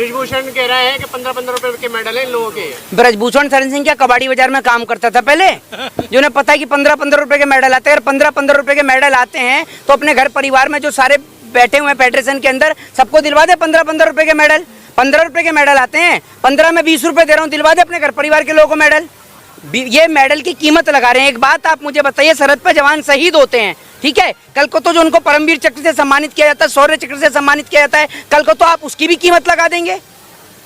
ब्रजभूषण कह रहा है कि 15-15 रुपए के मेडल है इन लोगों के। ब्रजभूषण शरण सिंह क्या कबाड़ी बाजार में काम करता था पहले, जो उन्हें पता है कि 15-15 रुपए के मेडल आते हैं। अगर 15-15 रुपए के मेडल आते हैं तो अपने घर परिवार में जो सारे बैठे हुए हैं फेडरेशन के अंदर सबको दिलवा दे 15-15 रुपए के मेडल। 15 रुपए के मेडल आते हैं, 15 में 20 रुपए दे रहा हूँ, दिलवा दे अपने घर परिवार के लोगों को मेडल। ये मेडल की कीमत लगा रहे हैं। एक बात आप मुझे बताइए, सरहद पर जवान शहीद होते हैं, ठीक है, कल को तो जो उनको परमवीर चक्र से सम्मानित किया जाता है, शौर्य चक्र से सम्मानित किया जाता है, कल को तो आप उसकी भी कीमत लगा देंगे।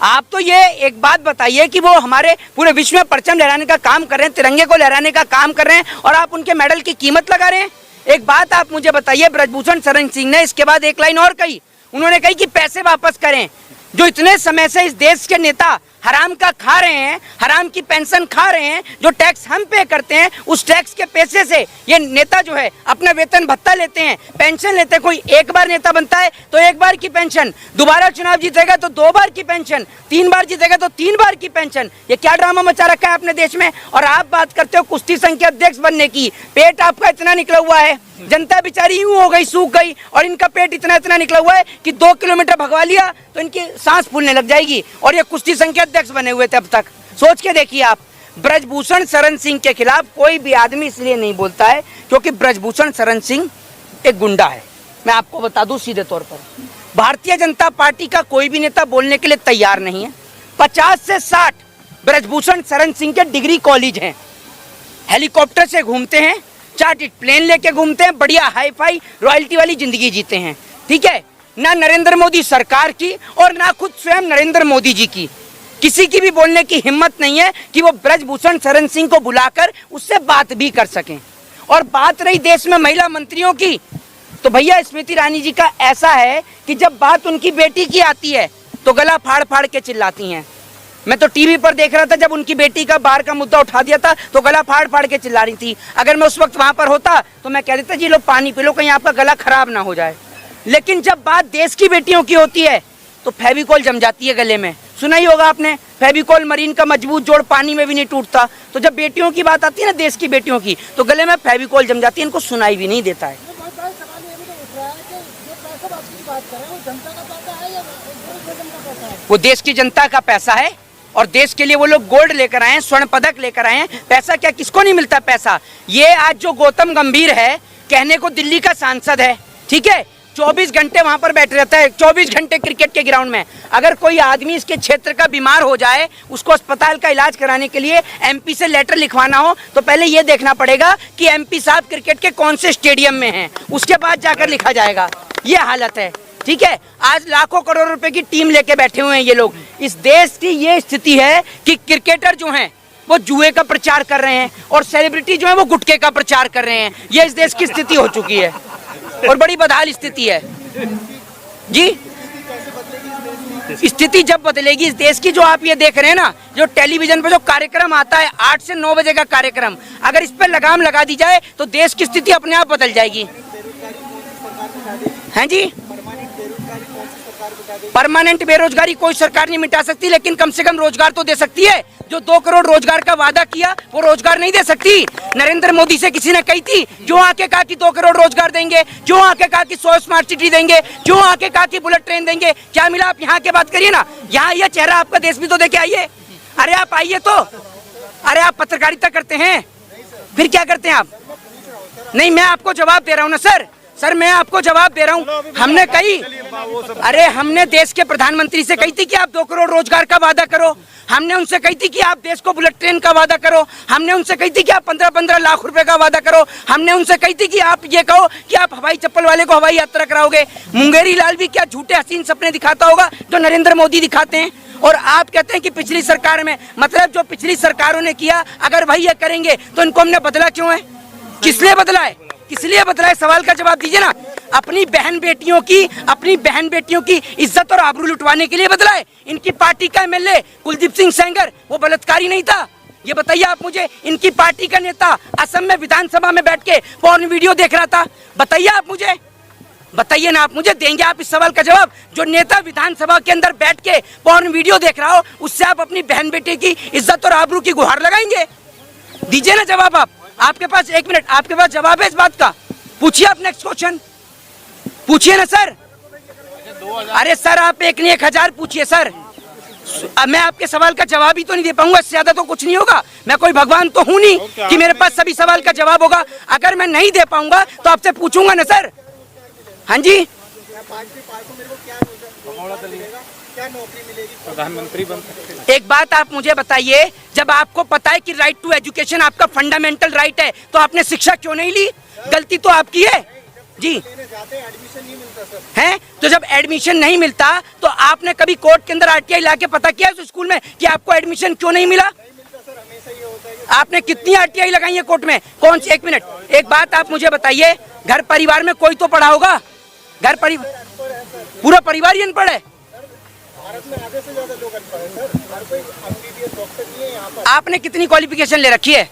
आप तो ये एक बात बताइए कि वो हमारे पूरे विश्व में परचम लहराने का काम कर रहे हैं, तिरंगे को लहराने का काम कर रहे हैं, और आप उनके मेडल की कीमत लगा रहे हैं। एक बात आप मुझे बताइए, ब्रजभूषण शरण सिंह ने इसके बाद एक लाइन और कही, उन्होंने कही कि पैसे वापस करें। जो इतने समय से इस देश के नेता हराम का खा रहे हैं, हराम की पेंशन खा रहे हैं, जो टैक्स हम पे करते हैं, उस टैक्स के पैसे से ये नेता जो है अपना वेतन भत्ता लेते हैं, पेंशन लेते हैं। कोई एक बार नेता बनता है तो एक बार की पेंशन, दोबारा चुनाव जीतेगा तो 2 बार की पेंशन, 3 बार जीतेगा तो 3 बार की पेंशन। ये क्या ड्रामा मचा रखा है अपने देश में। और आप बात करते हो कुश्ती संघ के अध्यक्ष बनने की, पेट आपका इतना निकला हुआ है, जनता बेचारी यूं हो गई, सूख गई, और इनका पेट इतना निकला हुआ है कि 2 किलोमीटर भगवा लिया तो इनकी सांस फूलने लग जाएगी, और ये कुश्ती संघ के अध्यक्ष बने हुए थे अब तक। सोच के देखिए आप, ब्रजभूषण शरण सिंह के खिलाफ कोई भी आदमी इसलिए नहीं बोलता है क्योंकि ब्रजभूषण शरण सिंह एक गुंडा है। मैं आपको बता दूं सीधे तौर पर, भारतीय जनता पार्टी का कोई भी नेता बोलने के लिए तैयार नहीं है। 50 से 60 ब्रजभूषण शरण सिंह के डिग्री कॉलेज हैं, हेलीकॉप्टर से घूमते हैं, चार्टर्ड प्लेन लेके घूमते हैं, बढ़िया हाई फाई रॉयल्टी वाली जिंदगी जीते हैं, ठीक है। ना नरेंद्र मोदी सरकार की और ना खुद स्वयं नरेंद्र मोदी जी की किसी की भी बोलने की हिम्मत नहीं है कि वो ब्रजभूषण शरण सिंह को बुलाकर उससे बात भी कर सकें। और बात रही देश में महिला मंत्रियों की, तो भैया स्मृति ईरानी जी का ऐसा है कि जब बात उनकी बेटी की आती है तो गला फाड़ फाड़ के चिल्लाती हैं। मैं तो टीवी पर देख रहा था, जब उनकी बेटी का बाहर का मुद्दा उठा दिया था तो गला फाड़ फाड़ के चिल्ला रही थी। अगर मैं उस वक्त वहां पर होता तो मैं कह देता जी लो पानी पी लो, कहीं आपका गला खराब ना हो जाए। लेकिन जब बात देश की बेटियों की होती है तो फेविकोल जम जाती है गले में। सुना ही होगा आपने, फेविकोल मरीन का मजबूत जोड़ पानी में भी नहीं टूटता। तो जब बेटियों की बात आती है ना, देश की बेटियों की, तो गले में फेविकोल जम जाती है, इनको सुनाई भी नहीं देता है। वो देश की जनता का पैसा है, और देश के लिए वो लोग गोल्ड लेकर आए हैं, स्वर्ण पदक लेकर आए हैं। पैसा क्या, किसको नहीं मिलता पैसा। ये आज जो गौतम गंभीर है, कहने को दिल्ली का सांसद है, ठीक है, 24 घंटे वहां पर बैठे रहता है, 24 घंटे क्रिकेट के ग्राउंड में। अगर कोई आदमी इसके क्षेत्र का बीमार हो जाए, उसको अस्पताल का इलाज कराने के लिए एमपी से लेटर लिखवाना हो, तो पहले ये देखना पड़ेगा कि एमपी साहब क्रिकेट के कौन से स्टेडियम में हैं, उसके बाद जाकर लिखा जाएगा। ये हालत है, ठीक है। आज लाखों करोड़ रुपए की टीम लेके बैठे हुए हैं ये लोग। इस देश की ये स्थिति है कि क्रिकेटर जो हैं वो जुए का प्रचार कर रहे हैं, और सेलिब्रिटी जो है वो गुटखे का प्रचार कर रहे हैं। ये इस देश की स्थिति हो चुकी है, और बड़ी बदहाल स्थिति है जी। स्थिति जब बदलेगी इस देश की, जो आप ये देख रहे हैं ना, जो टेलीविजन पे जो कार्यक्रम आता है 8 से 9 बजे का कार्यक्रम, अगर इस पे लगाम लगा दी जाए तो देश की स्थिति अपने आप बदल जाएगी। हैं जी, परमानेंट बेरोजगारी कोई सरकार नहीं मिटा सकती, लेकिन कम से कम रोजगार तो दे सकती है। जो 2 करोड़ रोजगार का वादा किया वो रोजगार नहीं दे सकती। नरेंद्र मोदी से किसी ने कही थी, जो आके कहा कि 2 करोड़ रोजगार देंगे, जो आके कहा कि 100 स्मार्ट सिटी देंगे, जो आके कहा कि बुलेट ट्रेन देंगे, क्या मिला। आप यहाँ के बात करिए ना, यहाँ ये चेहरा आपका देश भी तो देखे आइए। अरे आप आइए तो, अरे आप पत्रकारिता करते हैं, फिर क्या करते हैं आप। नहीं, मैं आपको जवाब दे रहा हूँ ना सर, मैं आपको जवाब दे रहा हूँ। हमने कही, अरे हमने देश के प्रधानमंत्री से कही थी कि आप 2 करोड़ रोजगार का वादा करो। हमने उनसे कही थी कि आप देश को बुलेट ट्रेन का वादा करो। हमने उनसे कही थी कि आप 15-15 लाख रुपए का वादा करो। हमने उनसे कही थी कि आप ये कहो कि आप हवाई चप्पल वाले को हवाई यात्रा कराओगे। मुंगेरी लाल भी क्या झूठे हसीन सपने दिखाता होगा जो नरेंद्र मोदी दिखाते हैं। और आप कहते हैं कि पिछली सरकार में, मतलब जो पिछली सरकारों ने किया, अगर वही ये करेंगे तो इनको हमने बदला क्यों है, किस लिए बदला है, किस लिए बदला है, सवाल का जवाब दीजिए ना। अपनी बहन बेटियों की इज्जत और आबरू लुटवाने के लिए बदला है। इनकी पार्टी का एमएलए कुलदीप सिंह सेंगर वो बलात्कारी नहीं था, ये बताइए आप मुझे। इनकी पार्टी का नेता असम में विधानसभा में बैठ के पॉर्न वीडियो देख रहा था, बताइए आप मुझे, बताइए ना आप मुझे, देंगे आप इस सवाल का जवाब। जो नेता विधानसभा के अंदर बैठ के पॉर्न वीडियो देख रहा हो, उससे आप अपनी बहन बेटे की इज्जत और आबरू की गुहार लगाएंगे? दीजिए ना जवाब आप। आपके पास 1 मिनट, आपके पास जवाब है इस बात का? पूछिए आप, नेक्स्ट क्वेश्चन पूछिए ना सर। अरे सर आप एक नहीं 1000 पूछिए सर, अब मैं आपके सवाल का जवाब ही तो नहीं दे पाऊंगा, इससे ज्यादा तो कुछ नहीं होगा। मैं कोई भगवान तो हूं नहीं कि मेरे पास सभी सवाल का जवाब होगा। अगर मैं नहीं दे पाऊंगा तो आपसे पूछूंगा ना सर। हाँ जी, प्रधानमंत्री बन सकते। एक बात आप मुझे बताइए, जब आपको पता है कि राइट टू एजुकेशन आपका फंडामेंटल राइट है तो आपने शिक्षा क्यों नहीं ली? गलती तो आपकी है जी। हैं तो जब एडमिशन नहीं मिलता तो आपने कभी कोर्ट के अंदर आरटीआई लाके पता किया उस स्कूल में कि आपको एडमिशन क्यों नहीं मिला? आपने कितनी आरटीआई लगाई है कोर्ट में? कौन सी? एक मिनट, एक बात आप मुझे बताइए, घर परिवार में कोई तो पढ़ा होगा? घर परिवार, पूरा परिवार ही अनपढ़ है? आपने कितनी क्वालिफिकेशन ले रखी है?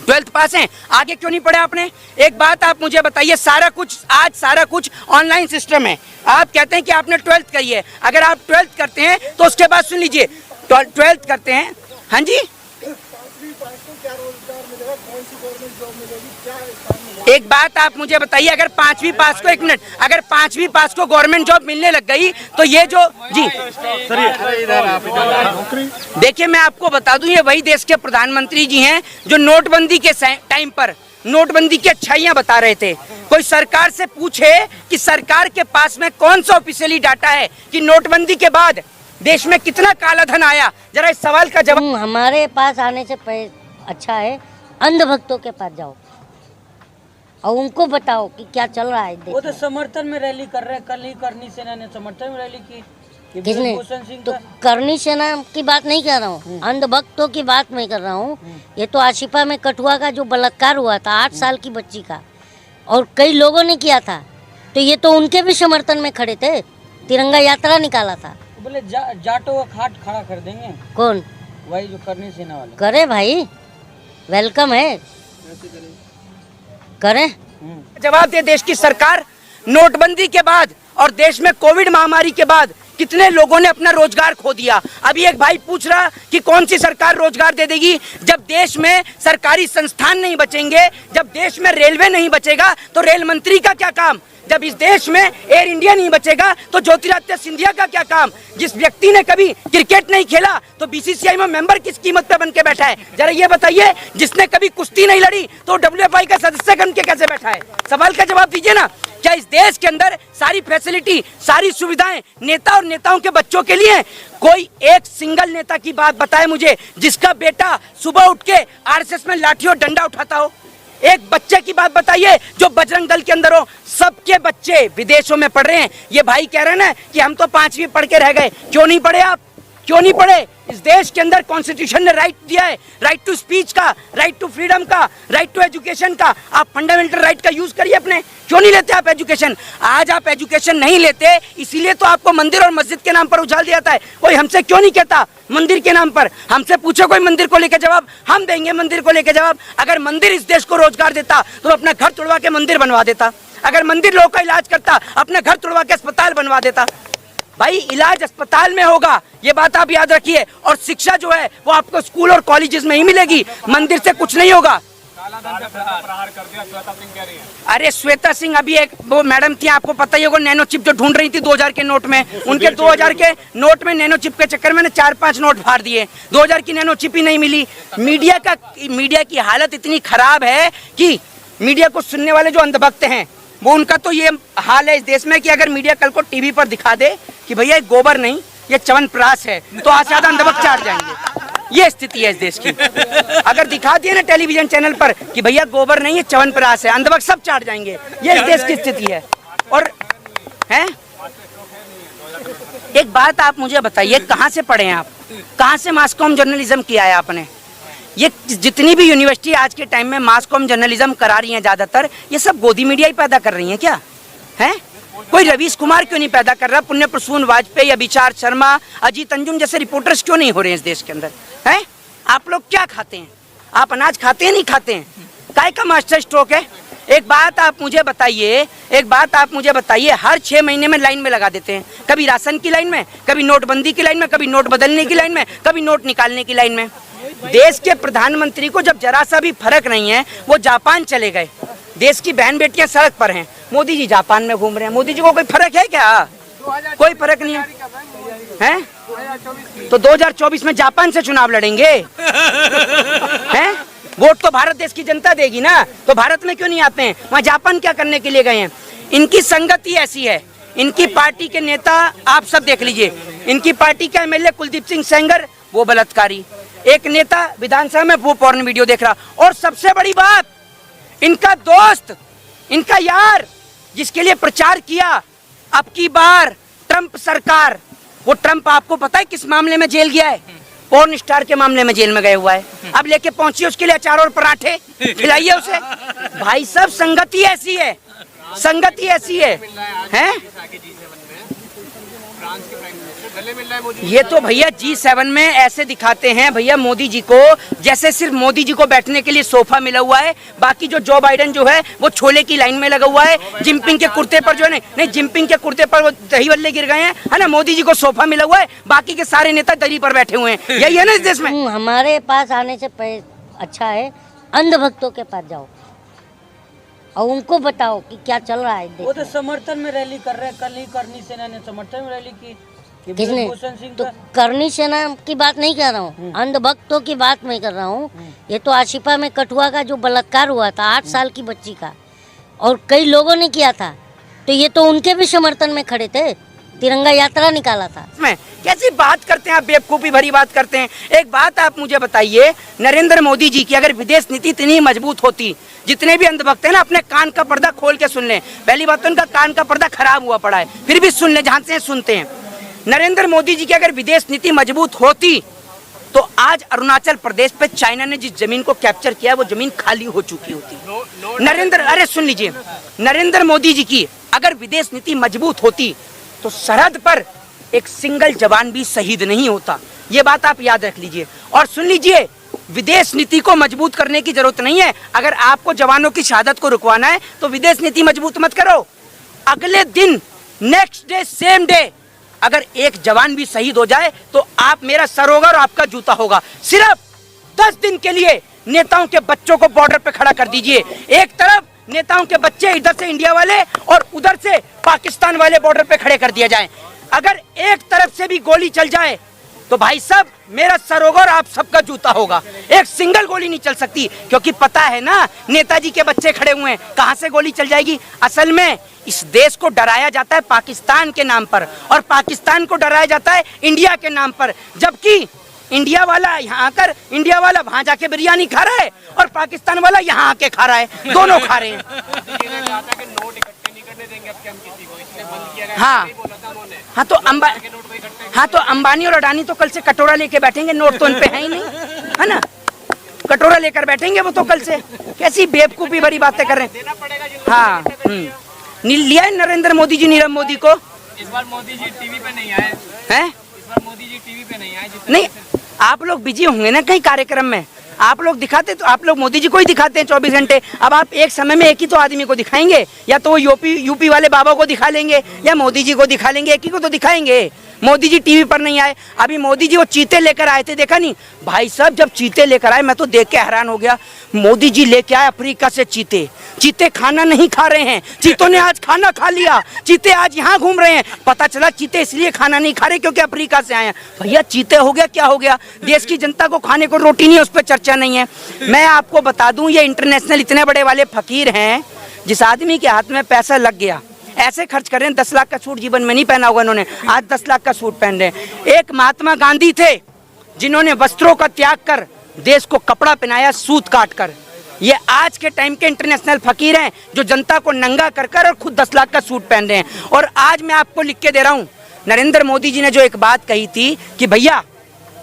12th पास हैं, आगे क्यों नहीं पढ़े आपने? एक बात आप मुझे बताइए, सारा कुछ ऑनलाइन सिस्टम है। आप कहते हैं कि आपने 12th करी है, अगर आप 12th करते हैं तो उसके बाद सुन लीजिए, 12th करते हैं, हाँ जी, एक बात आप मुझे बताइए, अगर 5वीं पास को, एक मिनट, अगर 5वीं पास को गवर्नमेंट जॉब मिलने लग गई तो ये जो जी देखिए, मैं आपको बता दूं, ये वही देश के प्रधानमंत्री जी हैं जो नोटबंदी के टाइम पर नोटबंदी की अच्छाइयां बता रहे थे। कोई सरकार से पूछे कि सरकार के पास में कौन सा ऑफिशियली डाटा है कि नोटबंदी के बाद देश में कितना काला धन आया, जरा इस सवाल का जवाब। हमारे पास आने से अच्छा है अंधभक्तों के पास जाओ और उनको बताओ कि क्या चल रहा है। वो तो समर्थन में रैली कर रहे हैं, कल ही करनी सेना ने समर्थन में रैली की। किसने? तो करनी सेना की बात नहीं कर रहा हूँ, अंधभक्तों की बात मैं कर रहा हूँ। ये तो आशिफा में कठुआ का जो बलात्कार हुआ था 8 साल की बच्ची का, और कई लोगों ने किया था, तो ये तो उनके भी समर्थन में खड़े थे, तिरंगा यात्रा निकाला था। बोले जाटो का खाट खड़ा कर देंगे। कौन? वही जो करनी सेना वाले। करे भाई, वेलकम है, करें। जवाब दे देश की सरकार। नोटबंदी के बाद और देश में कोविड महामारी के बाद कितने लोगों ने अपना रोजगार खो दिया। अभी एक भाई पूछ रहा कि कौन सी सरकार रोजगार दे देगी? जब देश में सरकारी संस्थान नहीं बचेंगे, जब देश में रेलवे नहीं बचेगा तो रेल मंत्री का क्या काम? जब इस देश में एयर इंडिया नहीं बचेगा तो ज्योतिरादित्य सिंधिया का क्या काम? जिस व्यक्ति ने कभी क्रिकेट नहीं खेला तो बीसीसीआई में मेंबर किस कीमत पे बन के बैठा है? जरा ये बताइए, जिसने कभी कुश्ती नहीं लड़ी तो WFI का सदस्य बन के कैसे बैठा है? सवाल का जवाब दीजिए ना। क्या इस देश के अंदर सारी फैसिलिटी, सारी सुविधाएं नेता और नेताओं के बच्चों के लिए? कोई एक सिंगल नेता की बात बताए मुझे जिसका बेटा सुबह उठ के RSS में लाठी और डंडा उठाता हो। एक बच्चे की बात बताइए जो बजरंग दल के अंदर हो। सबके बच्चे विदेशों में पढ़ रहे हैं। ये भाई कह रहे हैं ना कि हम तो 5वीं पढ़ के रह गए। क्यों नहीं पढ़े आप? क्यों नहीं पढ़े? इस देश के अंदर कॉन्स्टिट्यूशन ने राइट दिया है, राइट टू स्पीच का, राइट टू फ्रीडम का, राइट टू एजुकेशन का। आप फंडामेंटल राइट का यूज करिए अपने। क्यों नहीं लेते आप एजुकेशन? आज आप एजुकेशन नहीं लेते, इसीलिए तो आपको मंदिर और मस्जिद के नाम पर उछाल दिया जाता है। कोई हमसे क्यों नहीं कहता मंदिर के नाम पर? हमसे पूछो कोई मंदिर को लेकर जवाब, हम देंगे मंदिर को लेकर जवाब। अगर मंदिर इस देश को रोजगार देता तो अपना घर तोड़वा के मंदिर बनवा देता। अगर मंदिर लोगों का इलाज करता अपने घर तोड़वा के अस्पताल बनवा देता। भाई इलाज अस्पताल में होगा, ये बात आप याद रखिए। और शिक्षा जो है वो आपको स्कूल और कॉलेजेस में ही मिलेगी, मंदिर से कुछ नहीं होगा। अरे श्वेता सिंह अभी एक वो मैडम थी, आपको पता ही होगा, नैनो चिप जो ढूंढ रही थी 2000 के नोट में। उनके 2000 के नोट में नैनो चिप के चक्कर में 4-5 नोट फाड़ दिए। 2000 की नैनो चिप ही नहीं मिली। मीडिया की हालत इतनी खराब है कि मीडिया को सुनने वाले जो अंधभक्त हैं वो, उनका तो ये हाल है इस देश में कि अगर मीडिया कल को टीवी पर दिखा दे कि भैया गोबर नहीं ये च्यवनप्राश है तो आज ज्यादा अंधभक्त चाट जाएंगे। ये स्थिति है इस देश की। अगर दिखा दिए ना टेलीविजन चैनल पर कि भैया गोबर नहीं ये च्यवनप्राश है, अंधभक्त सब चाट जाएंगे। ये इस देश की स्थिति है। और हैं, एक बात आप मुझे बताइए, कहाँ से पढ़े हैं आप? कहाँ से मास कॉम जर्नलिज्म किया है आपने? ये जितनी भी यूनिवर्सिटी आज के टाइम में मास कॉम जर्नलिज्म करा रही हैं ज्यादातर, ये सब गोदी मीडिया ही पैदा कर रही हैं क्या? हैं? कोई रवीश कुमार क्यों नहीं पैदा कर रहा? पुण्य प्रसून वाजपेयी, अभिचार शर्मा, अजीत अंजुम जैसे रिपोर्टर्स क्यों नहीं हो रहे हैं इस देश के अंदर? हैं? आप लोग क्या खाते हैं? आप अनाज खाते हैं नहीं खाते हैं? काय का मास्टर स्ट्रोक है? एक बात आप मुझे बताइए, हर 6 महीने में लाइन में लगा देते हैं। कभी राशन की लाइन में, कभी नोटबंदी की लाइन में, कभी नोट बदलने की लाइन में, कभी नोट निकालने की लाइन में। देश के प्रधानमंत्री को जब जरा सा भी फर्क नहीं है, वो जापान चले गए। देश की बहन बेटियां सड़क पर हैं, मोदी जी जापान में घूम रहे हैं। मोदी जी को कोई फर्क है क्या? कोई फर्क नहीं है, हैं? तो 2024 में जापान से चुनाव लड़ेंगे हैं? वोट तो भारत देश की जनता देगी ना, तो भारत में क्यों नहीं आते हैं? वहाँ जापान क्या करने के लिए गए हैं? इनकी संगति ऐसी है, इनकी पार्टी के नेता आप सब देख लीजिए, इनकी पार्टी का एमएलए कुलदीप सिंह सेंगर वो बलात्कारी, एक नेता विधानसभा में वो पॉर्न वीडियो देख रहा, और सबसे बड़ी बात इनका दोस्त, इनका यार जिसके लिए प्रचार किया अब की बार ट्रंप सरकार, वो ट्रंप आपको पता है किस मामले में जेल गया है? पॉर्न स्टार के मामले में जेल में गए हुआ है। अब लेके पहुंची उसके लिए अचार और पराठे खिलाइए उसे। भाई सब संगति ऐसी है, संगति ऐसी है, हैं? ये तो भैया G7 में ऐसे दिखाते हैं भैया मोदी जी को जैसे सिर्फ मोदी जी को बैठने के लिए सोफा मिला हुआ है, बाकी जो जो बाइडेन जो है वो छोले की लाइन में लगा हुआ है। जिनपिंग के कुर्ते पर जो है नहीं जिनपिंग के कुर्ते पर वो दही बल्ले गिर गए हैं, है ना? मोदी जी को सोफा मिला हुआ है, बाकी के सारे नेता दरी पर बैठे हुए हैं। यही है ना इस देश में। हमारे पास आने से अच्छा है अंधभक्तों के पास जाओ और उनको बताओ कि क्या चल रहा है। वो तो समर्थन में रैली कर रहे हैं, कल ही करनी सेना ने समर्थन में रैली की। किसने? भूषण सिंह तो करनी सेना की बात नहीं कर रहा हूँ, अंधभक्तों की बात मैं कर रहा हूँ। ये तो आशिफा में कठुआ का जो बलात्कार हुआ था 8 साल की बच्ची का, और कई लोगों ने किया था, तो ये तो उनके भी समर्थन में खड़े थे, तिरंगा यात्रा निकाला था। में कैसी बात करते हैं आप, बेवकूफी भरी बात करते हैं। एक बात आप मुझे बताइए, नरेंद्र मोदी जी की अगर विदेश नीति इतनी मजबूत होती, जितने भी अंधभक्त हैं ना अपने कान का पर्दा खोल के सुन लें। पहली बात तो उनका कान का पर्दा खराब हुआ पड़ा है, फिर भी सुन लें, जहाँ से सुनते हैं। नरेंद्र मोदी जी की अगर विदेश नीति मजबूत होती तो आज अरुणाचल प्रदेश पे चाइना ने जिस जमीन को कैप्चर किया वो जमीन खाली हो चुकी होती। अरे सुन लीजिए, नरेंद्र मोदी जी की अगर विदेश नीति मजबूत होती तो सरहद पर एक सिंगल जवान भी शहीद नहीं होता। ये बात आप याद रख लीजिए। और सुन लीजिए, विदेश नीति को मजबूत करने की जरूरत नहीं है। अगर आपको जवानों की शहादत को रुकवाना है तो विदेश नीति मजबूत मत करो। अगले दिन नेक्स्ट डे सेम डे अगर एक जवान भी शहीद हो जाए तो आप मेरा सर होगा और आपका जूता होगा। सिर्फ 10 दिन के लिए नेताओं के बच्चों को बॉर्डर पे खड़ा कर दीजिए। एक तरफ नेताओं के बच्चे इधर से इंडिया वाले और उधर से पाकिस्तान वाले बॉर्डर पे खड़े कर दिया जाए। अगर एक तरफ से भी गोली चल जाए तो भाई साहब मेरा सर होगा और आप सबका जूता होगा। एक सिंगल गोली नहीं चल सकती, क्योंकि पता है ना नेताजी के बच्चे खड़े हुए हैं, कहां से गोली चल जाएगी। असल में इस देश को डराया जाता है पाकिस्तान के नाम पर, और पाकिस्तान को डराया जाता है इंडिया के नाम पर। जबकि इंडिया वाला यहाँ आकर, इंडिया वाला वहां जाके बिरयानी खा रहा है और पाकिस्तान वाला यहाँ आके खा रहा है, दोनों खा रहे हैं। हाँ तो अंबानी और अडानी तो कल से कटोरा लेके बैठेंगे, नोट तो उन पे है ही नहीं, है ना? कटोरा लेकर बैठेंगे वो तो कल से। कैसी बेवकूफी भरी बातें कर रहे हैं। हाँ लिया है नरेंद्र मोदी जी नीरव मोदी को। इस बार मोदी जी टीवी पे नहीं आए हैं? इस बार मोदी जी टीवी पे नहीं आए। नहीं, आप लोग बिजी होंगे ना कहीं कार्यक्रम में, आप लोग दिखाते तो आप लोग मोदी जी को ही दिखाते हैं 24 घंटे। अब आप एक समय में एक ही तो आदमी को दिखाएंगे, या तो वो यूपी वाले बाबा को दिखा लेंगे या मोदी जी को दिखा लेंगे, एक ही को तो दिखाएंगे। मोदी जी टीवी पर नहीं आए। अभी मोदी जी वो चीते लेकर आए थे, देखा नहीं भाई साहब? जब चीते लेकर आए मैं तो देख के हैरान हो गया। मोदी जी लेके आए अफ्रीका से चीते। चीते खाना नहीं खा रहे हैं, चीतों ने आज खाना खा लिया। चीते आज यहाँ घूम रहे हैं। पता चला चीते इसलिए खाना नहीं खा रहे क्योंकि अफ्रीका से आए हैं। भैया चीते हो गया क्या हो गया? देश की जनता को खाने को रोटी नहीं है, उस पर चर्चा नहीं है। मैं आपको बता दूं, ये इंटरनेशनल इतने बड़े वाले फकीर हैं, जिस आदमी के हाथ में पैसा लग गया ऐसे खर्च कर रहे हैं। 10 लाख का सूट जीवन में नहीं पहना होगा उन्होंने, आज 10 लाख का सूट पहन रहे हैं। एक महात्मा गांधी थे जिन्होंने वस्त्रों का त्याग कर देश को कपड़ा पहनाया सूत काट कर। ये आज के टाइम के इंटरनेशनल फकीर हैं जो जनता को नंगा कर कर और खुद 10 लाख का सूट पहन रहे हैं। और आज मैं आपको लिख के दे रहा हूँ, नरेंद्र मोदी जी ने जो एक बात कही थी कि भैया,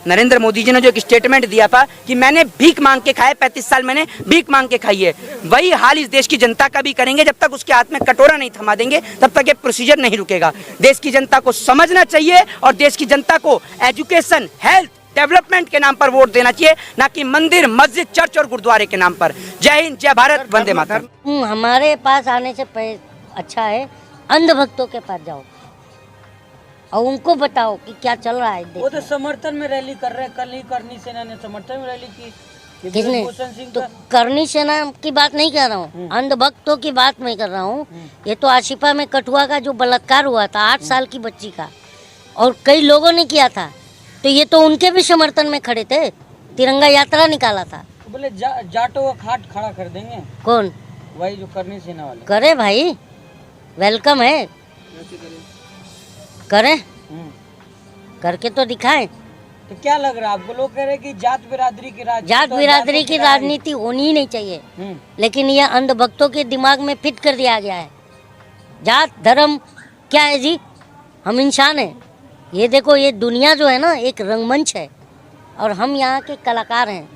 नरेंद्र मोदी जी ने जो एक स्टेटमेंट दिया था कि मैंने भीख मांग के खाए, 35 साल मैंने भीख मांग के खाई है, वही हाल इस देश की जनता का भी करेंगे। जब तक उसके हाथ में कटोरा नहीं थमा देंगे तब तक ये प्रोसीजर नहीं रुकेगा। देश की जनता को समझना चाहिए और देश की जनता को एजुकेशन, हेल्थ, डेवलपमेंट के नाम पर वोट देना चाहिए, ना कि मंदिर, मस्जिद, चर्च और गुरुद्वारे के नाम पर। जय हिंद, जय भारत, वंदे मातरम। हमारे पास आने से अच्छा है अंधभक्तों के पास जाओ और उनको बताओ कि क्या चल रहा है। वो तो समर्थन में रैली कर रहे हैं, कल ही करनी सेना ने समर्थन में रैली की। किसने? भूषण सिंह तो का करनी सेना की बात नहीं कर रहा हूँ, अंधभक्तों की बात मैं कर रहा हूँ। ये तो आशिफा में कठुआ का जो बलात्कार हुआ था 8 साल की बच्ची का, और कई लोगों ने किया था, तो ये तो उनके भी समर्थन में खड़े थे, तिरंगा यात्रा निकाला था। तो बोले जाटो का खाट खड़ा कर देंगे, कौन वही जो करनी सेना वाले। करे भाई, वेलकम है, करें, करके तो दिखाएं। तो क्या लग रहा है आपको? लोग कह रहे हैं कि जात बिरादरी की राजनीति, जात बिरादरी की राजनीति होनी ही नहीं चाहिए, लेकिन यह अंधभक्तों के दिमाग में फिट कर दिया गया है। जात धर्म क्या है जी, हम इंसान हैं। ये देखो, ये दुनिया जो है ना एक रंगमंच है, और हम यहाँ के कलाकार हैं।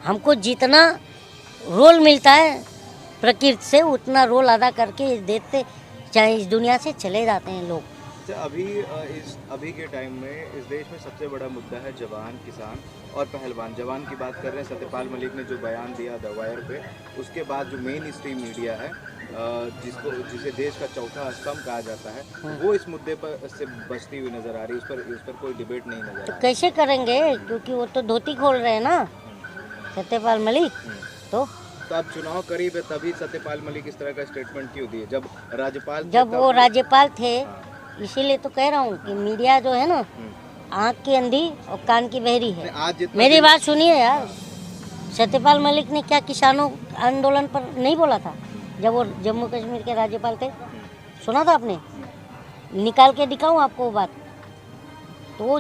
हमको जितना रोल मिलता है प्रकृति से, उतना रोल अदा करके देते, चाहे इस दुनिया से चले जाते हैं लोग। अभी के टाइम में इस देश में सबसे बड़ा मुद्दा है जवान, किसान और पहलवान। जवान की बात कर रहे हैं, सत्यपाल मलिक ने जो बयान दिया द वायर पे, उसके बाद जो मेन स्ट्रीम मीडिया है जिसे देश का चौथा स्तंभ कहा जाता है, वो इस मुद्दे पर से बचती हुई नजर आ रही है। उस पर कोई डिबेट नहीं नजर आ रही। कैसे करेंगे, क्योंकि वो तो धोती खोल रहे हैं ना सत्यपाल मलिक। तो अब चुनाव करीब है, तभी सत्यपाल मलिक इस तरह का स्टेटमेंट क्यों दिए? जब राज्यपाल जब वो राज्यपाल थे, इसीलिए तो कह रहा हूँ कि मीडिया जो है ना आँख की अंधी और कान की बहरी है। आज मेरी बात सुनिए यार, सत्यपाल मलिक ने क्या किसानों आंदोलन पर नहीं बोला था जब वो जम्मू कश्मीर के राज्यपाल थे? सुना था आपने? निकाल के दिखाऊं आपको वो बात? तो वो